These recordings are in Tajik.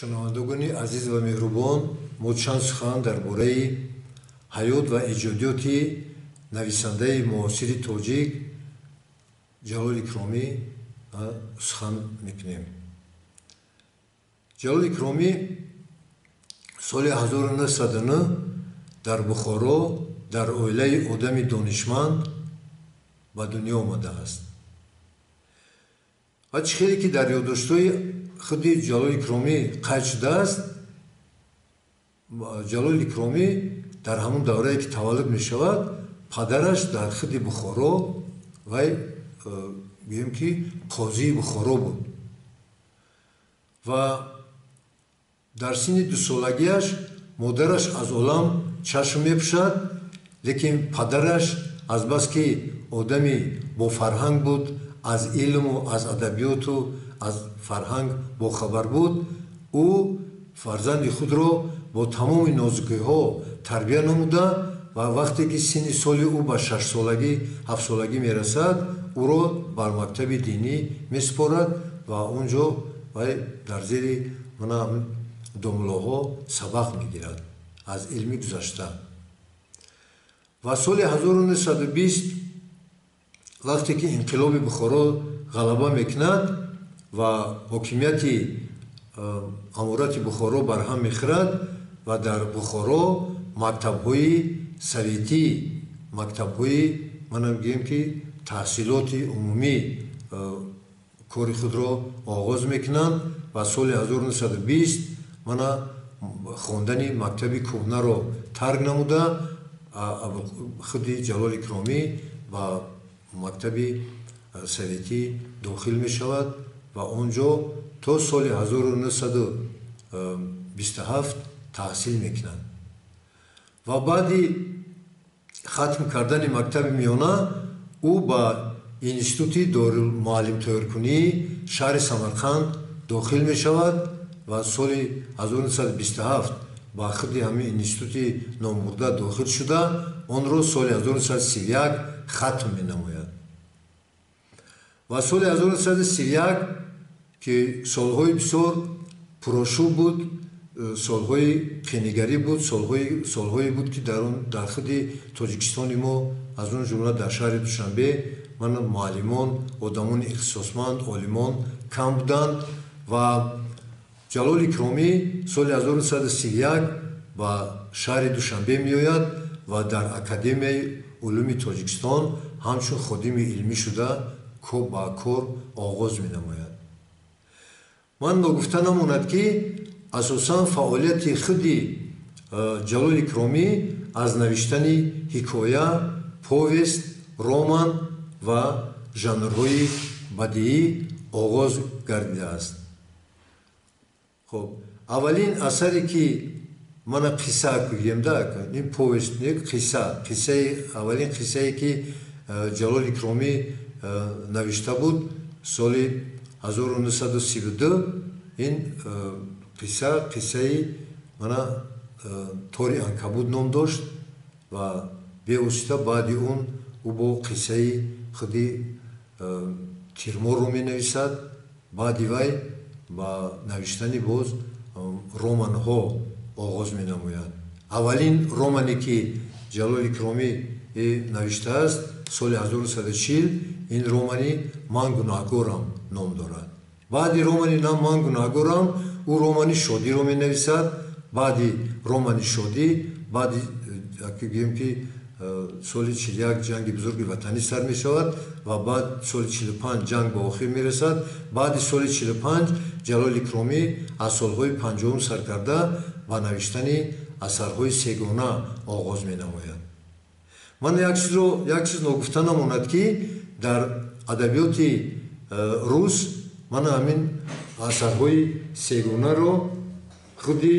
шунавандагони азиз ва меҳрубон, мо чанд сухан дар бораи ҳаёт ва эҷодиёти нависандаи муосири тоҷик Ҷалол Икромӣ сухан мекунем. Ҷалол Икромӣ соли 1909 дар Бухоро дар оилаи одами донишманд ба дунё омадааст. ва чӣ хеле ки дар ёддоштҳои худи Ҷалол Икромӣ қайд шудааст, Ҷалол Икромӣ дар ҳамон даврае ки таваллуд мешавад, падараш дар худи Бухоро вай гӯем ки қозии Бухоро буд ва дар синни дусолагиаш модараш аз олам чашм мепӯшад, лекин падараш азбаски одами бофарҳанг буд, аз илму аз адабиёту аз фарҳанг бохабар буд, ӯ фарзанди худро бо тамоми нозукиҳо тарбия намуда ва вақте ки синни соли ӯ ба 6-солагӣ 7-солагӣ мерасад, ӯро бар мактаби динӣ месупорад ва онҷо вай дар зери домлоҳо сабақ мегирад аз илми гузашта. ва соли 1920 вақте ки инқилоби Бухоро ғалаба мекунад ва ҳокимияти амурати Бухоро барҳам мехӯрад ва дар Бухоро мактабҳои советӣ, мактабҳои манам гӯем ки таҳсилоти умумӣ кори худро оғоз мекунанд ва соли 1920 мана хондани мактаби кӯҳнаро тарк намуда худи Ҷалол Икромӣ ба мактаби советӣ дохил мешавад ва онҷо то соли 1927 таҳсил мекунад. ва баъди хатм кардани мактаби миёна ӯ ба институти дорулмуаллимтайёркунии шаҳри Самарқанд дохил мешавад ва соли 1927 ба худи ҳамин институти номбурда дохил шуда, онро соли 1931 хатм менамояд. ва соли 1931 ки солҳои бисёр пурошӯб буд, солҳои қинигарӣ буд, солҳое буд ки дар худи Тоҷикистони мо аз он ҷумла дар шаҳри Душанбе муаллимон, одамони ихтисосманд, олимон кам буданд ва Ҷалол Икромӣ соли 1931 ба шаҳри Душанбе меояд ва дар Академияи улуми Тоҷикистон ҳамчун ходими илмӣ шуда ба кор оғоз менамояд. ман ногуфта намонад ки асосан фаъолияти худи Ҷалол Икромӣ аз навиштани ҳикоя, повест, роман ва жанрҳои бадиӣ оғоз гардидааст. хоб аввалин асаре ки мана қисса гӯем ин повест аввалин қиссае ки Ҷалол Икромӣ навишта буд соли 1932, ин қиссаи мана Тори Анкабут ном дошт ва бевосита баъди он ӯ бо қиссаи худи Тирморро менависад. баъди вай ба навиштани боз романҳо оғоз менамояд. аввалин романе ки Ҷалол Икромӣ навиштааст соли 1940, ин романи Ман гунаҳгорам ном дорад. баъди романи Ман гунаҳгорам ӯ романи Шодиро менависад. баъди романи Шодӣ баъди гӯем ки соли 41 ҷанги бузурги ватанӣ сар мешавад ва баъд соли 45 ҷанг ба охир мерасад. баъди соли 45 Ҷалол Икромӣ аз солҳои 50 сар карда ба навиштани асарҳои сегона оғоз менамояд. ман як чиз ногуфта намонад ки дар адабиёти рус ман ҳамин асарҳои сегонаро худи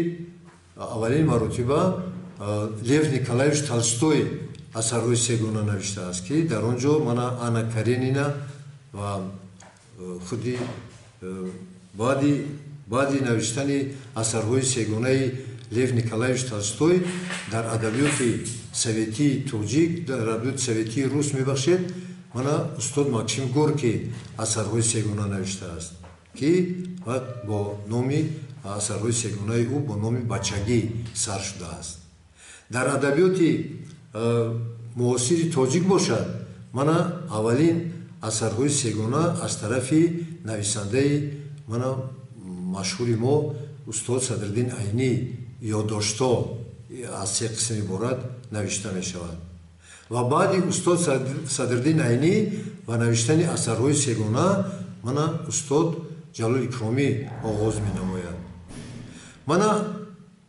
аввалин маротиба Лев Николаевич Толстой асарҳои сегона навиштааст ки дар он ҷо мана Анна Каренина ва худи баъди навиштани асарҳои сегонаи Лев Николаевич Толстой дар адабиёти советии тоҷик, дар адабиёти советии рус мебахшед, мана устод Максим Горький асарҳои сегона навиштааст. ки бо номи асарҳои сегонаи ӯ бо номи бачагӣ сар шудааст. дар адабиёти муосири тоҷик бошад, мана аввалин асарҳои сегона аз тарафи нависандаи мана машҳури мо устод Садриддин Айнӣ ёддошто аз се қисм иборат навишта мешавад. ва баъди устод Садриддин Айнӣ ва навиштани асарҳои сегона мана устод Ҷалол Икромӣ оғоз менамояд. мана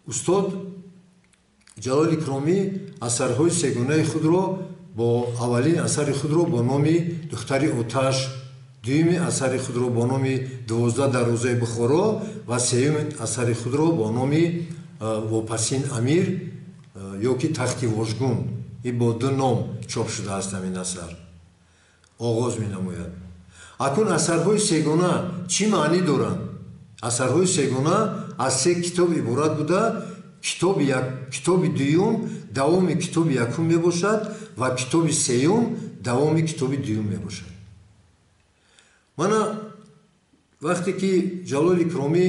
устод Ҷалол Икромӣ асарҳои сегонаи худро бо аввалин асари худро бо номи Духтари Оташ, дуюми асари худро бо номи 12 дарвозаи Бухоро ва сеюми асари худро бо номи Вопасин Амир ё ки Тахти Вожгун, ин бо ду ном чоп шудааст ҳамин асар, оғоз менамояд. акун асарҳои сегона чӣ маънӣ доранд? асарҳои сегона аз се китоб иборат буда, китоби дуюм давоми китоби якум мебошад ва китоби сеюм давоми китоби дуюм мебошад. мана вақте ки Ҷалол Икромӣ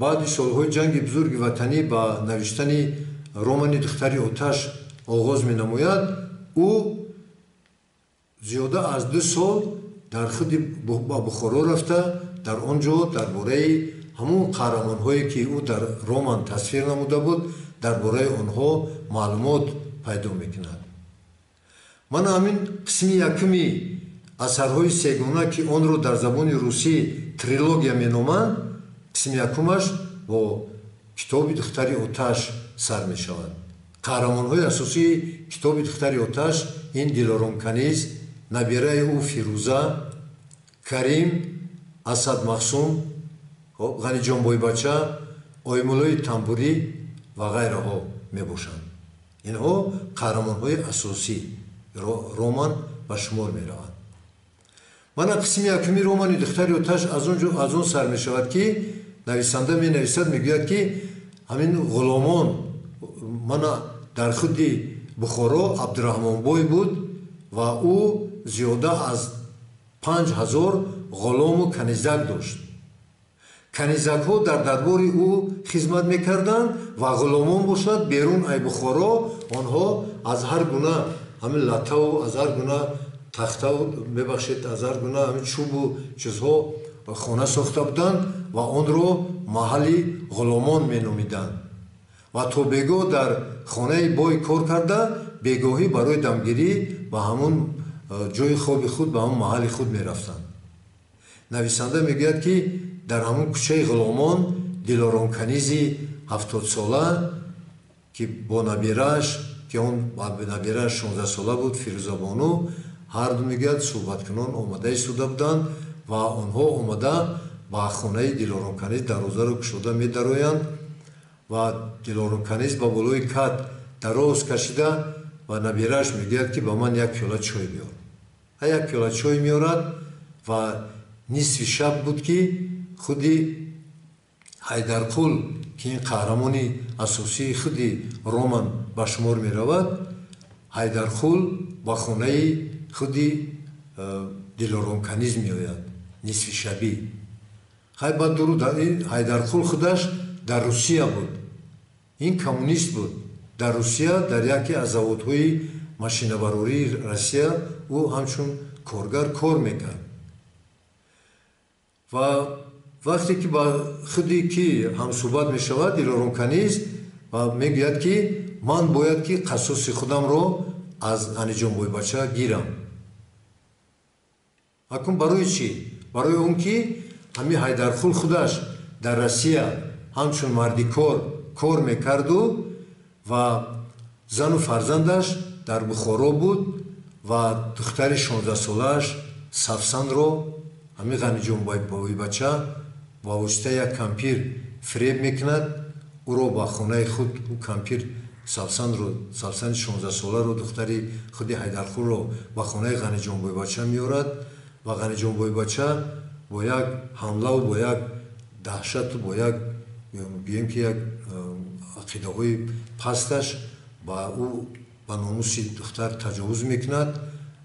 баъди солҳои ҷанги бузурги ватанӣ ба навиштани романи Духтари Оташ оғоз менамояд, ӯ зиёда аз 2 сол дар худи ба Бухоро рафта, дар он ҷо дар бораи ҳамон қаҳрамонҳое ки ӯ дар роман тасвир намуда буд, дар бораи онҳо маълумот пайдо мекунад. мана ҳамин қисми якуми асарҳои сегона ки онро дар забони русӣ трилогия меноманд, қисми якумаш бо китоби Духтари Оташ сар мешавад. қаҳрамонҳои асосии китоби Духтари Оташ ин Дилором Каниз, набираи ӯ Фирӯза, Карим, Асад Махсум, Ғаниҷон Бойбача, Оймуллои Тамбурӣ ва ғайраҳо мебошанд. инҳо қаҳрамонҳои асосӣ роман ба шумор мераванд. мана қисми якуми романи Духтари Оташ аз он сар мешавад ки нависанда менависад, мегӯяд ки ҳамин ғуломон мана дар худи Бухоро Абдураҳмонбой буд ва ӯ зиёда аз 5000 ғулому канизак дошт. канизакҳо дар дарбори ӯ хизмат мекарданд ва ғуломон бошад берун ай Бухоро, онҳо аз ҳар гуна ҳамин латаву аз ҳар гуна тахтаву мебахшед аз ҳар гуна ҳамин чӯбу чизҳо хона сохта буданд ва онро маҳалли ғуломон меномиданд. ва то бегоҳ дар хонаи бой кор карда, бегоҳӣ барои дамгирӣ ба ҳамон ҷои хоби худ, ба ҳамон маҳалли худ мерафтанд. нависанда мегӯяд ки дар ҳамон кӯчаи ғуломон Дилором Канизи 70сола ки бо набирааш, ки он набирааш 16сола буд, Фирӯзабону, ҳарду мегӯяд суҳбаткунон омада истода буданд ва онҳо омада ба хонаи Дилором Каниз дарвозаро кушода медароянд ва Дилором Каниз ба болои кат дароз кашида ва набирааш мегӯяд ки ба ман як пиёла чой биёр. як пиёла чой меорад ва нисфи шаб буд ки худи Ҳайдарқул ки ин қаҳрамони асосии худи роман ба шумор меравад, Ҳайдарқул ба хонаи худи Дилором Каниз меояд нисфи шабӣ. хай бад дуруд, Ҳайдарқул худаш дар Русия буд, ин коммунист буд. дар Русия дар яке аз заводҳои машинабарории Россия ӯ ҳамчун коргар кор мекард. ва вақте ки ба худи ки ҳамсӯҳбат мешавад Дилором Каниз ва мегӯяд ки ман бояд ки қасоси худамро аз Ғаниҷон Бойбача гирам. акун барои чӣ? барои он ки ҳамин Ҳайдарқул худаш дар Россия ҳамчун марди кор мекарду ва зану фарзандаш дар Бухоро буд ва духтари 16солааш Савсанро ҳамин Ғаниҷон Бойбача ба воситаи як кампир фиреб мекунад, ӯро ба хонаи худ кампир Савсани 16соларо духтари худи Ҳайдарқулро ба хонаи Ғаниҷон Бойбача меорад ва Ғаниҷон Бойбача бо як ҳамлаву бо як даҳшату бо як гӯем ки як ақидаҳои пасташ ба ӯ ба номуси духтар таҷовуз мекунад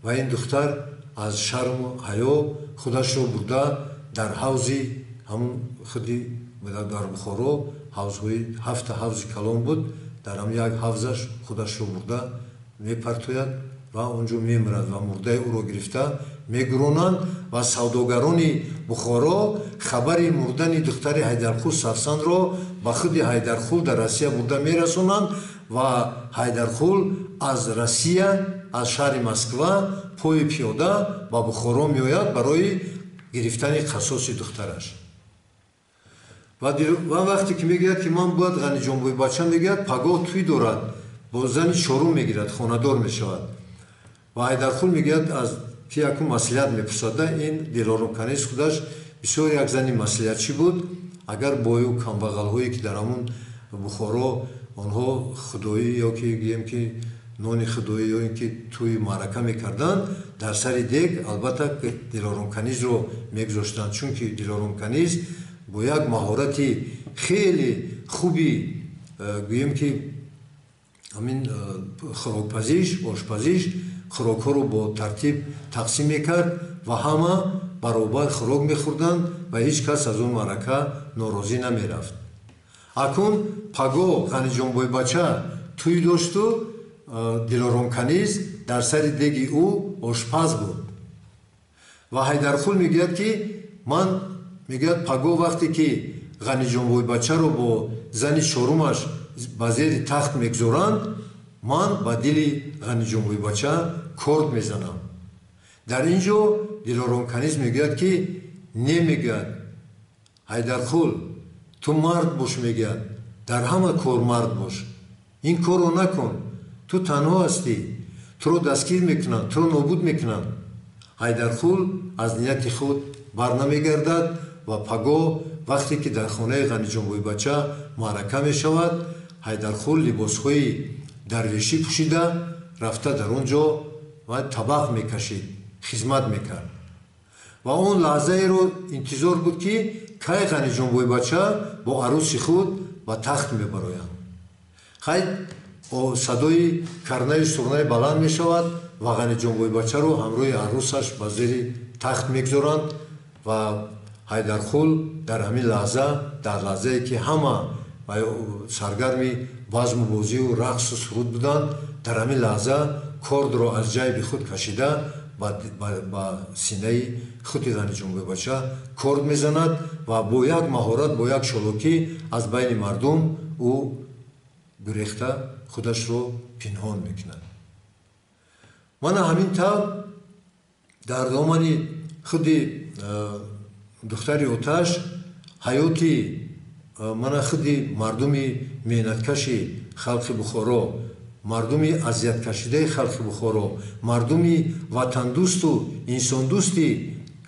ва ин духтар аз шарму ҳаё худашро бурда дар ҳавзи ҳамун худи дар Бухоро ҳавзҳои 7 ҳавзи калон буд, дар ҳам як ҳавзаш худашро бурда мепартояд ва онҷо мемирад ва мурдаи ӯро гирифта мегуронанд ва савдогарони Бухоро хабари мурдани духтари Ҳайдарқул Сафсанро ба худи Ҳайдарқул дар Россия бурда мерасонанд ва Ҳайдарқул аз Россия аз шаҳри Москва пои пиёда ба Бухоро меояд барои гирифтани қасоси духтараш. ва вақте ки мегӯяд ки ман бояд Ғаниҷонбойбача мегӯяд пагоҳ тӯй дорад, бо зани чорум мегирад, хонадор мешавад ва Ҳайдарқул мегӯяд аз ки якум маслиҳат мепурсад. Ин Дилором Каниз худаш бисёр як зани маслиҳатчӣ буд. Агар бою камбағалҳое ки дар ҳамун Бухоро онҳо худоӣ ё ки гӯем ки нони худоӣ ё ин ки тӯи маърака мекарданд, дар сари дег албатта Дилором Канизро мегузоштанд, чунки Дилором Каниз бо як маҳорати хеле хуби гӯем ки ҳамин хӯрокпазиш ошпазиш хӯрокҳоро бо тартиб тақсим мекард ва ҳама баробар хӯрок мехӯрданд ва ҳеҷ кас аз он маърака норозӣ намерафт. Акун пагоҳ Ғаниҷонбойбача тӯй дошту Дилором Каниз дар сари деги ӯ ошпаз буд ва Ҳайдарқул мегӯяд ки ман мегӯяд пагоҳ вақте ки Ғаниҷонбойбачаро бо зани чорумаш ба зери тахт мегузоранд, ман ба дили Ғаниҷонбойбача корд мезанам. Дар ин ҷо Дилором Каниз мегӯяд ки не мегӯяд Ҳайдарқул ту мард бош, мегӯяд дар ҳама кор мард бош, ин корро накун, ту танҳо ҳастӣ, туро дастгир мекунанд, туро нобуд мекунанд. Ҳайдарқул аз нияти худ барнамегардад ва пагоҳ вақте ки дар хонаи Ғаниҷонбойбача маърака мешавад, Ҳайдарқул либосҳои дарвешӣ пӯшида рафта дар он ҷо ва табақ мекашид, хизмат мекард ва он лаҳзаеро интизор буд ки кай Ғаниҷонбойбача бо арӯси худ ба тахт мебароянд. Хай садои карнаи сурнаи баланд мешавад ва Ғаниҷонбойбачаро ҳамроҳи арӯсаш ба зери тахт мегузоранд ва Ҳайдарқул дар ҳамин лаҳза, дар лаҳзае ки ҳама саргарми базму бозию рақсу суруд буданд, дар ҳамин лаҳза кордро аз ҷайби худ кашида ба синаи худи Ғаниҷонбойбача корд мезанад ва бо як маҳорат, бо як чолокӣ аз байни мардум ӯ гурехта худашро пинҳон мекунад. мана ҳамин тавр дар домани худи духтари Оташ ҳаёти мана худи мардуми меҳнаткаши халқи Бухоро, мардуми азияткашидаи халқи Бухоро, мардуми ватандӯсту инсондӯсти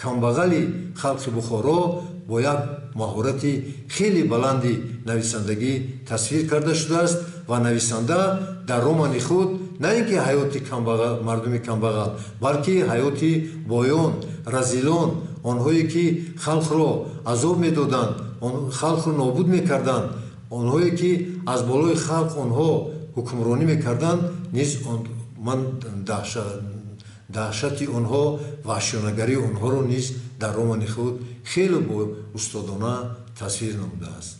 камбағали халқи Бухоро бо як маҳорати хеле баланди нависандагӣ тасвир карда шудааст ва нависанда дар романи худ на ин ки ҳаёти мардуми камбағал, балки ҳаёти боён, разилон, онҳое ки халқро азоб медоданд, халқро нобуд мекарданд, онҳое ки аз болои халқ онҳо ҳукмронӣ мекарданд, низ ман даҳшати онҳо, ваҳшиёнагарии онҳоро низ дар романи худ хеле бо устодона тасвир намудааст.